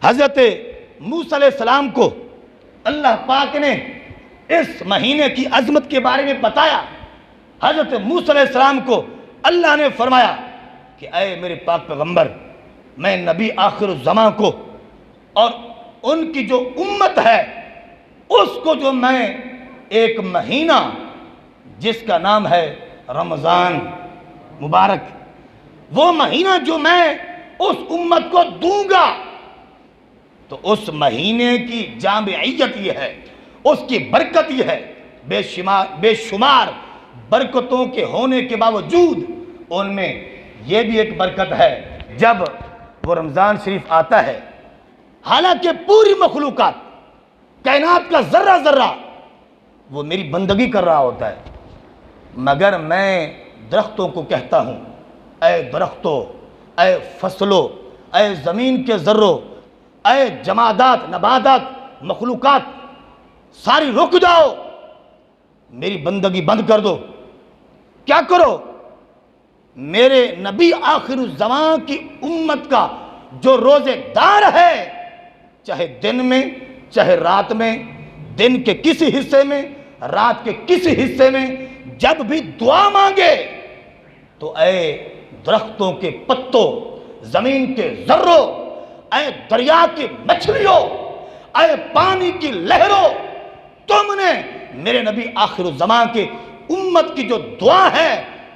حضرت موسیٰ علیہ السلام کو اللہ پاک نے اس مہینے کی عظمت کے بارے میں بتایا۔ حضرت موسیٰ علیہ السلام کو اللہ نے فرمایا کہ اے میرے پاک پیغمبر، میں نبی آخر الزمان کو اور ان کی جو امت ہے اس کو جو میں ایک مہینہ جس کا نام ہے رمضان مبارک، وہ مہینہ جو میں اس امت کو دوں گا، تو اس مہینے کی جامعیت یہ ہے، اس کی برکت یہ ہے، بے شمار برکتوں کے ہونے کے باوجود ان میں یہ بھی ایک برکت ہے جب وہ رمضان شریف آتا ہے، حالانکہ پوری مخلوقات، کائنات کا ذرہ ذرہ وہ میری بندگی کر رہا ہوتا ہے، مگر میں درختوں کو کہتا ہوں اے درختوں، اے فصلوں، اے زمین کے ذروں، اے جمادات، نباتات، مخلوقات، ساری رک جاؤ، میری بندگی بند کر دو۔ کیا کرو؟ میرے نبی آخر الزمان کی امت کا جو روزے دار ہے، چاہے دن میں چاہے رات میں، دن کے کسی حصے میں رات کے کسی حصے میں، جب بھی دعا مانگے تو اے درختوں کے پتوں، زمین کے ذروں، اے دریا کی مچھلیوں، اے پانی کی لہروں، تم نے میرے نبی آخر الزمان کے امت کی جو دعا ہے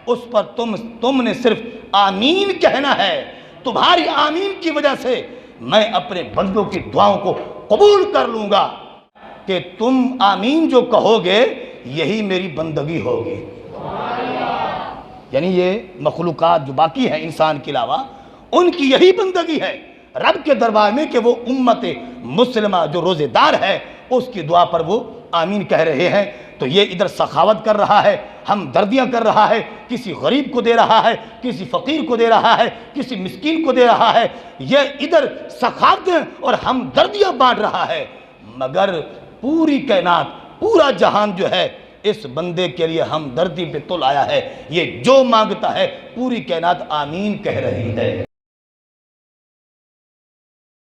اس پر تم نے صرف آمین کہنا ہے۔ تمہاری آمین کی وجہ سے میں اپنے بندوں کی دعاؤں کو قبول کر لوں گا کہ تم آمین جو کہو گے یہی میری بندگی ہوگی۔ یعنی یہ مخلوقات جو باقی ہیں انسان کے علاوہ، ان کی یہی بندگی ہے رب کے دربار میں کہ وہ امت مسلمہ جو روزے دار ہے اس کی دعا پر وہ آمین کہہ رہے ہیں۔ تو یہ ادھر سخاوت کر رہا ہے، ہمدردیاں کر رہا ہے، کسی غریب کو دے رہا ہے، کسی فقیر کو دے رہا ہے، کسی مسکین کو دے رہا ہے، یہ ادھر سخاوتیں اور ہمدردیاں بانٹ رہا ہے، مگر پوری کائنات، پورا جہان جو ہے اس بندے کے لیے ہمدردی پہ تل آیا ہے۔ یہ جو مانگتا ہے پوری کائنات آمین کہہ رہی ہے۔